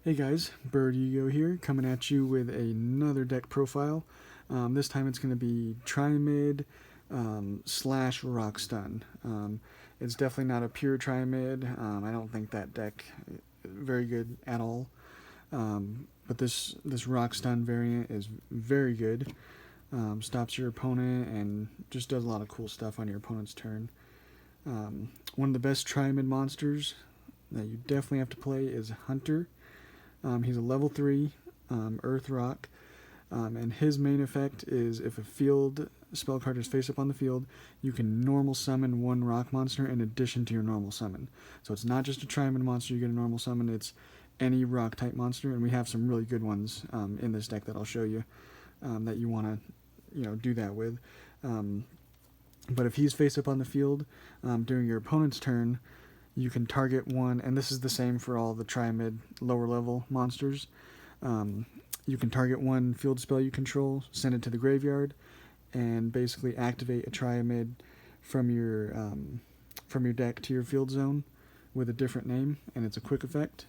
Hey guys, Bird Yugioh here, coming at you with another deck profile. This time it's going to be Triamid slash Roxton. It's definitely not a pure Triamid. I don't think that deck is very good at all. But this Roxton variant is very good. Stops your opponent and just does a lot of cool stuff on your opponent's turn. One of the best Triamid monsters that you definitely have to play is Hunter. He's a level 3 Earth Rock, and his main effect is if a field spell card is face up on the field, you can normal summon one rock monster in addition to your normal summon. So it's not just a Triamid monster you get a normal summon, it's any rock type monster, and we have some really good ones in this deck that I'll show you that you want to do that with. But if he's face up on the field during your opponent's turn, you can target one, and this is the same for all the Triamid lower level monsters. You can target one field spell you control, send it to the graveyard, and basically activate a Triamid from your deck to your field zone with a different name, and it's a quick effect.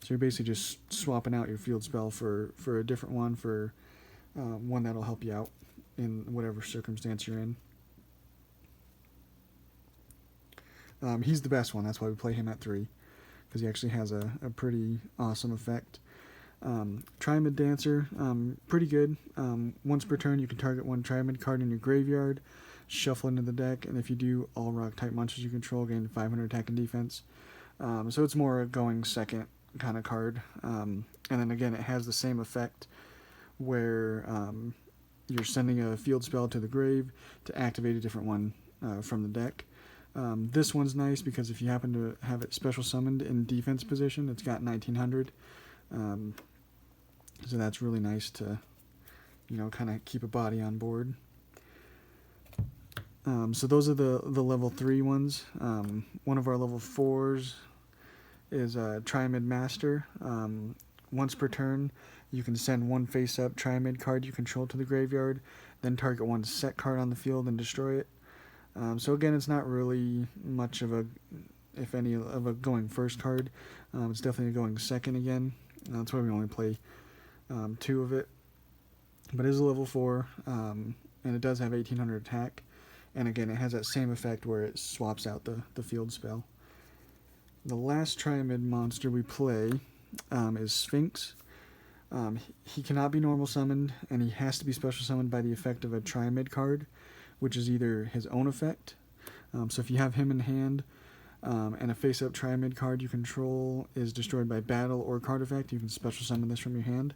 So you're basically just swapping out your field spell for a different one, for one that'll help you out in whatever circumstance you're in. He's the best one. That's why we play him at 3, because he actually has a pretty awesome effect. Triamid Dancer, pretty good. Once per turn, you can target one Triamid card in your graveyard, shuffle into the deck, and if you do, all rock type monsters you control gain 500 attack and defense. So it's more a going second kind of card. And then again, it has the same effect where you're sending a field spell to the grave to activate a different one from the deck. This one's nice because if you happen to have it special summoned in defense position, it's got 1900. So that's really nice to, kind of keep a body on board. So those are the level 3 ones. One of our level 4s is Triamid Master. Once per turn, you can send one face-up Triamid card you control to the graveyard, then target one set card on the field and destroy it. So again, it's not really much of a, if any, of a going first card. It's definitely a going second again. That's why we only play 2 of it. But it is a level 4, and it does have 1800 attack. And again, it has that same effect where it swaps out the field spell. The last Triamid monster we play is Sphinx. He cannot be normal summoned, and he has to be special summoned by the effect of a Triamid card, which is either his own effect. So if you have him in hand, and a face-up Triamid card you control is destroyed by battle or card effect, you can special summon this from your hand.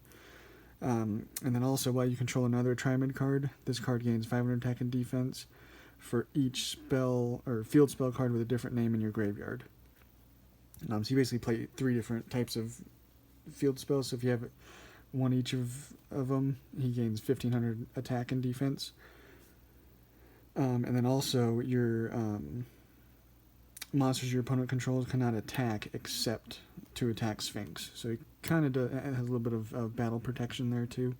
And then also, while you control another Triamid card, this card gains 500 attack and defense for each spell or field spell card with a different name in your graveyard. So you basically play 3 different types of field spells. So if you have one each of them, he gains 1500 attack and defense. And then also your monsters your opponent controls cannot attack except to attack Sphinx. So he kind of has a little bit of battle protection there too.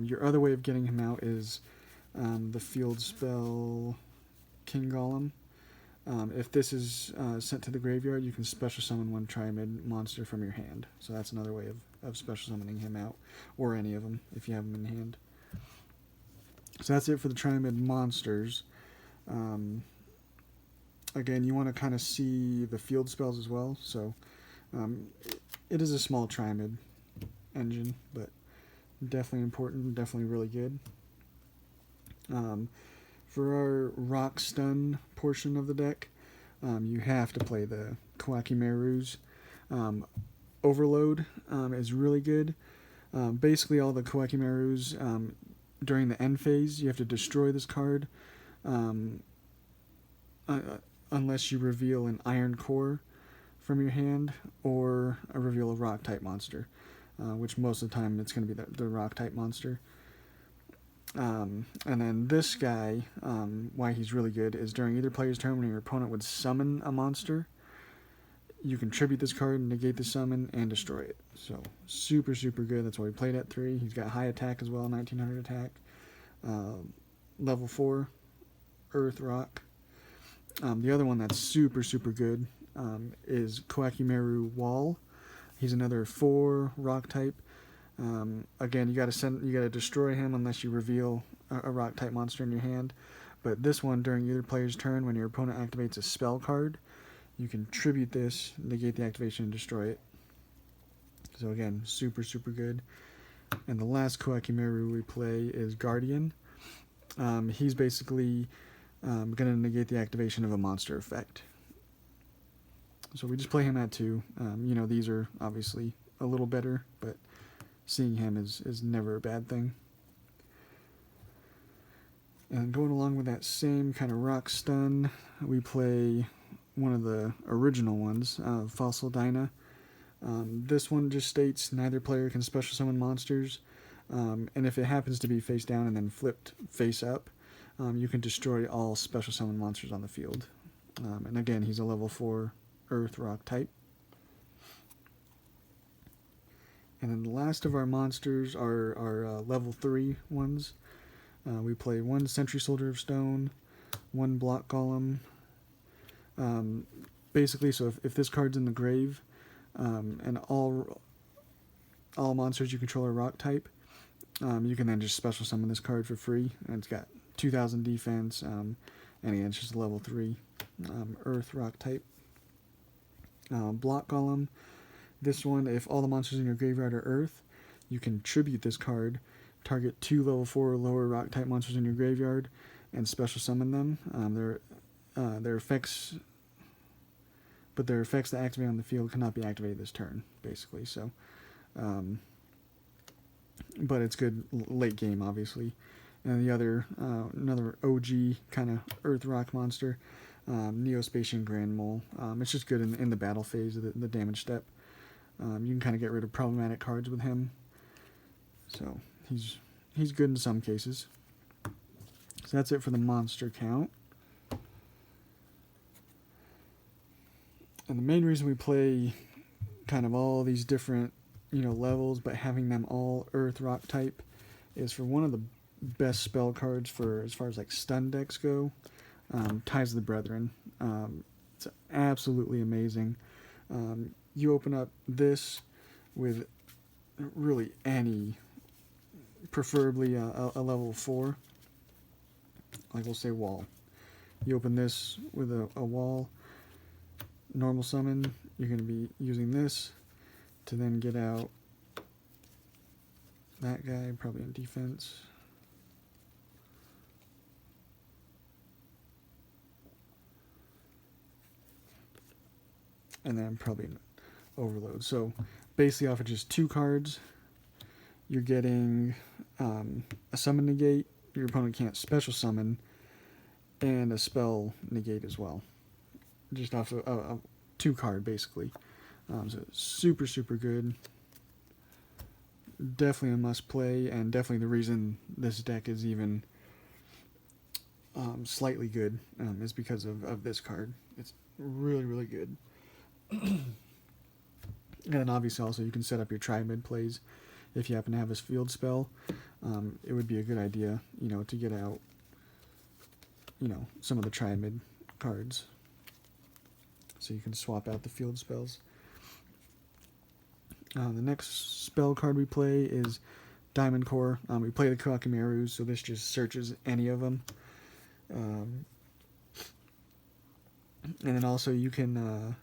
Your other way of getting him out is the field spell King Golem. If this is sent to the graveyard, you can special summon one Triamid monster from your hand. So that's another way of special summoning him out, or any of them if you have them in hand. So that's it for the Triamid monsters. Again, you want to kind of see the field spells as well. So it is a small Triamid engine, but definitely important, definitely really good. For our Rock Stun portion of the deck, you have to play the Kawakimerus. Overload is really good. Basically, all the Kawakimerus, during the end phase, you have to destroy this card unless you reveal an Iron Core from your hand or reveal a Rock type monster, which most of the time it's going to be the Rock type monster. And then this guy, why he's really good is during either player's turn when your opponent would summon a monster, you can tribute this card, negate the summon, and destroy it. So super, super good. That's why we played at 3. He's got high attack as well, 1900 attack. Level 4, Earth Rock. The other one that's super, super good is Kawakimeru Wall. He's another 4 rock type. Again, you gotta destroy him unless you reveal a rock type monster in your hand. But this one, during either player's turn, when your opponent activates a spell card, you can tribute this, negate the activation, and destroy it. So again, super, super good. And the last Koakimeru we play is Guardian. He's basically going to negate the activation of a monster effect. So we just play him at 2. These are obviously a little better, but seeing him is never a bad thing. And going along with that same kind of Roxton, we play one of the original ones, Fossil Dyna. This one just states neither player can special summon monsters, and if it happens to be face down and then flipped face up, you can destroy all special summon monsters on the field. And again, he's a level 4 Earth Rock type. And then the last of our monsters are level 3 ones. We play 1 Sentry Soldier of Stone, 1 Block Golem. Basically, so if this card's in the grave, and all monsters you control are rock type, you can then just special summon this card for free. And it's got 2,000 defense, and again, it's just a level 3 Earth Rock type. Block Golem. This one, if all the monsters in your graveyard are Earth, you can tribute this card, target 2 level 4 or lower rock type monsters in your graveyard, and special summon them. Their effects that activate on the field cannot be activated this turn, basically. So, but it's good late game, obviously. And the other, another OG kind of Earth Rock monster, Neospatian Grand Mole. It's just good in the battle phase of the damage step. You can kind of get rid of problematic cards with him. So he's good in some cases. So that's it for the monster count. And the main reason we play kind of all these different, levels, but having them all Earth Rock type, is for one of the best spell cards for as far as like stun decks go. Ties of the Brethren. It's absolutely amazing. You open up this with really any, preferably a level 4, like we'll say wall. You open this with a wall, normal summon, you're going to be using this to then get out that guy, probably in defense. And then probably an overload. So basically off of just 2 cards, you're getting a summon negate, your opponent can't special summon, and a spell negate as well. Just off of a 2 card, basically. So super, super good. Definitely a must play, and definitely the reason this deck is even slightly good is because of this card. It's really, really good. And then obviously also you can set up your Triamid plays if you happen to have this field spell. It would be a good idea, to get out, some of the Triamid cards. So you can swap out the field spells. The next spell card we play is Diamond Core. We play the Koakimerus, so this just searches any of them. And then also you can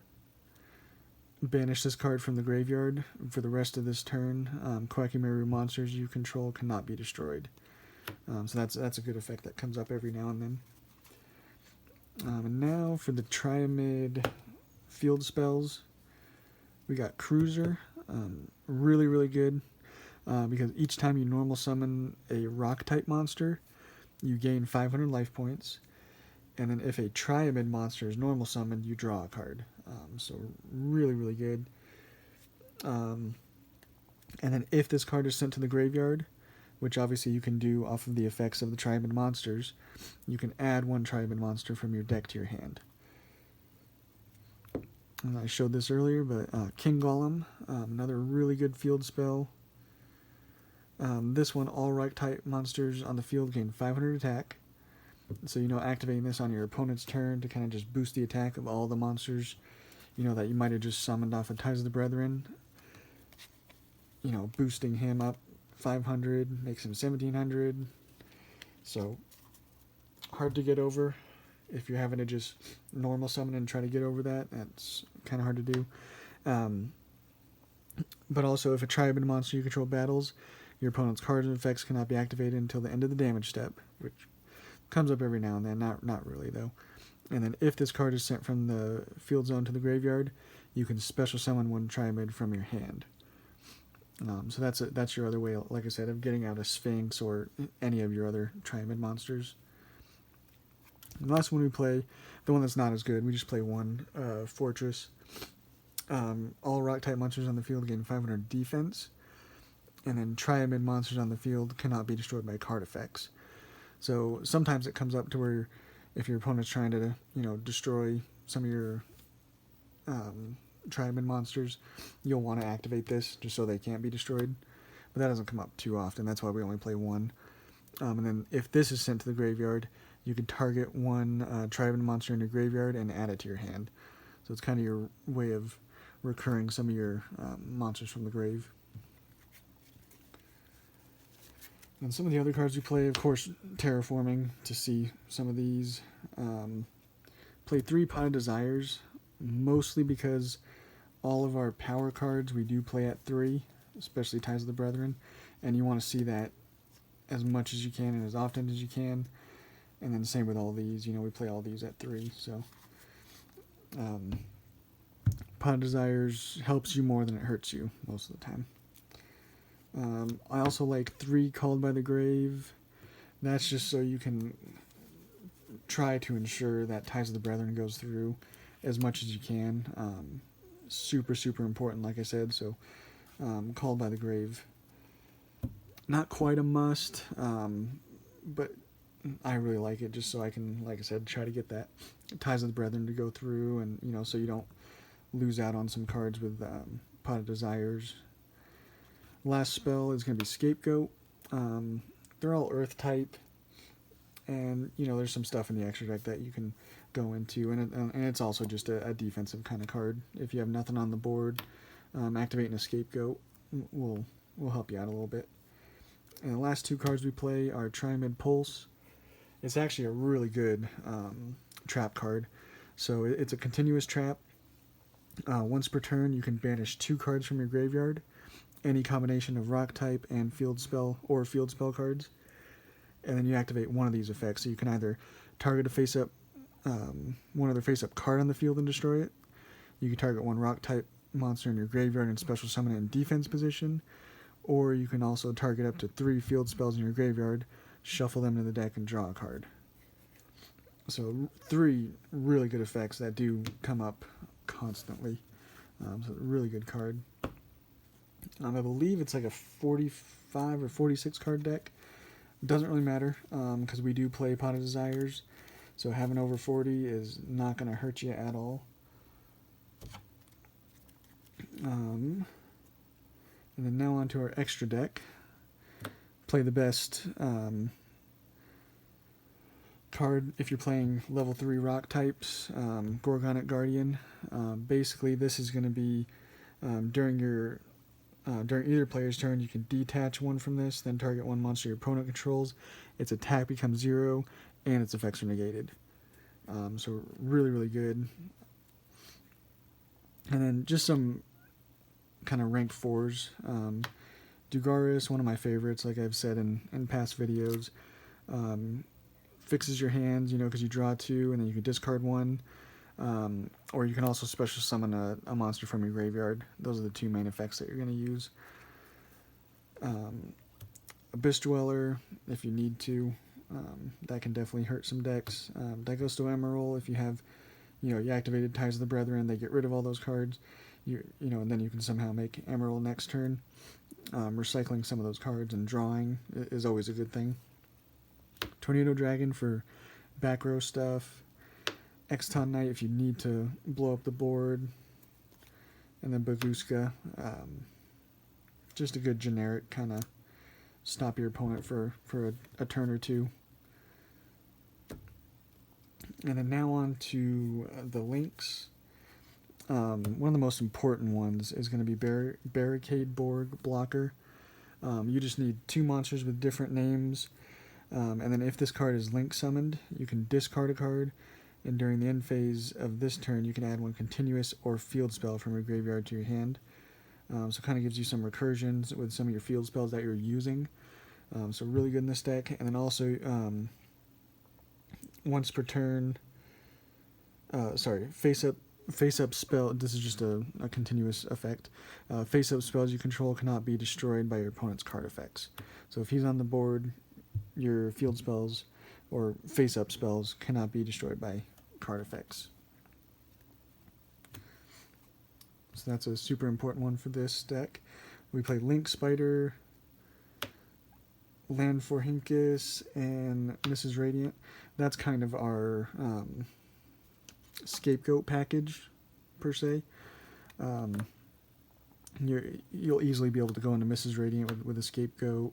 banish this card from the graveyard for the rest of this turn. Koakimeru monsters you control cannot be destroyed. So that's a good effect that comes up every now and then. And now for the Triamid field spells, we got Cruiser. Really, really good, because each time you normal summon a rock type monster, you gain 500 life points, and then if a Triamid monster is normal summoned, you draw a card. So really, really good. And then if this card is sent to the graveyard, which obviously you can do off of the effects of the Triamid monsters, you can add 1 Triamid monster from your deck to your hand. And I showed this earlier, but King Golem, another really good field spell. This one, all rock type monsters on the field gain 500 attack. So, activating this on your opponent's turn to kind of just boost the attack of all the monsters, that you might have just summoned off of Ties of the Brethren. boosting him up 500, makes him 1700. So hard to get over. If you're having to just normal summon and try to get over that, that's kind of hard to do. But also, if a Triamid monster you control battles, your opponent's cards and effects cannot be activated until the end of the damage step, which comes up every now and then, not really though. And then if this card is sent from the field zone to the graveyard, you can special summon one Triamid from your hand. So that's your other way, like I said, of getting out a Sphinx or any of your other Triamid monsters. And the last one we play, the one that's not as good, we just play one, Fortress. All rock-type monsters on the field gain 500 defense, and then Triamid monsters on the field cannot be destroyed by card effects. So sometimes it comes up to where if your opponent's trying to, destroy some of your Triamid monsters, you'll want to activate this just so they can't be destroyed. But that doesn't come up too often. That's why we only play one. And then if this is sent to the graveyard, you can target one Triamid monster in your graveyard and add it to your hand. So it's kind of your way of recurring some of your monsters from the grave. And some of the other cards we play, of course, Terraforming to see some of these. Play 3 Pot of Desires, mostly because all of our power cards we do play at 3, especially Ties of the Brethren, and you want to see that as much as you can and as often as you can. And then same with all these, we play all these at 3, so Pot of Desires helps you more than it hurts you most of the time. I also like 3 Called by the Grave. That's just so you can try to ensure that Ties of the Brethren goes through as much as you can. Super, super important, like I said. So Called by the Grave, not quite a must, but I really like it just so I can, like I said, try to get that Ties of the Brethren to go through, and so you don't lose out on some cards with Pot of Desires. Last spell is going to be Scapegoat. They're all Earth type, and there's some stuff in the extra deck that you can go into, and it's also just a defensive kind of card. If you have nothing on the board, activating a Scapegoat will help you out a little bit. And the last 2 cards we play are Triamid Pulse. It's actually a really good trap card. So it's a continuous trap. Once per turn, you can banish 2 cards from your graveyard, any combination of rock type and field spell cards, and then you activate one of these effects. So you can either target a face-up, one other face-up card on the field and destroy it. You can target one rock type monster in your graveyard and special summon it in defense position, or you can also target up to 3 field spells in your graveyard, shuffle them to the deck, and draw a card. So 3 really good effects that do come up constantly. So really good card. I believe it's like a 45 or 46 card deck. Doesn't really matter because we do play Pot of Desires, so having over 40 is not going to hurt you at all. And then now on to our extra deck. Play the best card if you're playing level 3 rock types, Gorgonic Guardian. Basically, this is going to be during either player's turn, you can detach one from this, then target one monster your opponent controls. Its attack becomes 0, and its effects are negated. So really, really good. And then just some kind of ranked 4s. Dugaris, one of my favorites, like I've said in past videos. Fixes your hands, because you draw 2, and then you can discard 1. Or you can also special summon a monster from your graveyard. Those are the 2 main effects that you're going to use. Abyss Dweller, if you need to. That can definitely hurt some decks. Daigusto Emerald, if you have, you activated Ties of the Brethren, they get rid of all those cards. And then you can somehow make Emerald next turn. Recycling some of those cards and drawing is always a good thing. Tornado Dragon for back row stuff. Exton Knight if you need to blow up the board. And then Baguska. Just a good generic kind of stop your opponent for a turn or 2. And then now on to the links. one of the most important ones is going to be Barricade Borg Blocker. You just need 2 monsters with different names, and then if this card is link summoned, you can discard a card, and during the end phase of this turn, you can add 1 continuous or field spell from your graveyard to your hand. So it kind of gives you some recursions with some of your field spells that you're using. So really good in this deck. And then also, once per turn, face up spell. This is just a continuous effect. Face up spells you control cannot be destroyed by your opponent's card effects. So if he's on the board, your field spells or face up spells cannot be destroyed by card effects. So that's a super important one for this deck. We play Link Spider, Land for Hinkus, and Mrs. Radiant. That's kind of our scapegoat package, per se. You'll easily be able to go into Mrs. Radiant with a scapegoat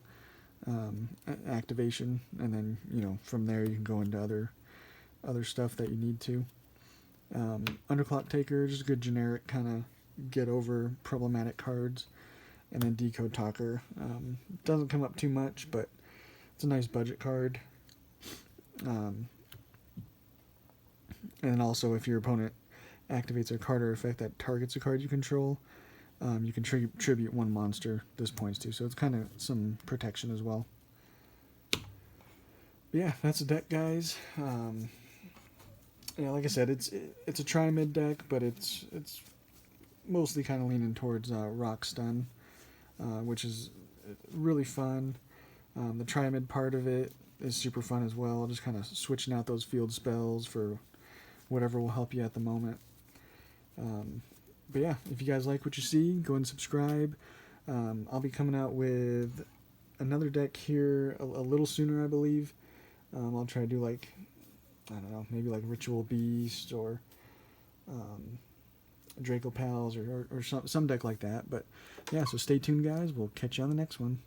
activation, and then from there you can go into other stuff that you need to. Underclock Taker, just a good generic kind of get over problematic cards, and then Decode Talker. Doesn't come up too much, but it's a nice budget card. And then also, if your opponent activates a card or effect that targets a card you control, you can tribute 1 monster this points to, so it's kind of some protection as well. But yeah, that's the deck, guys. Yeah, like I said, it's a Triamid deck, but it's mostly kind of leaning towards Roxton, which is really fun. The Triamid part of it is super fun as well, just kind of switching out those field spells for whatever will help you at the moment. But yeah, if you guys like what you see, go and subscribe. I'll be coming out with another deck here a little sooner, I believe. I'll try to do I don't know, maybe like Ritual Beast or Draco Pals or some deck like that. But yeah, so stay tuned, guys. We'll catch you on the next one.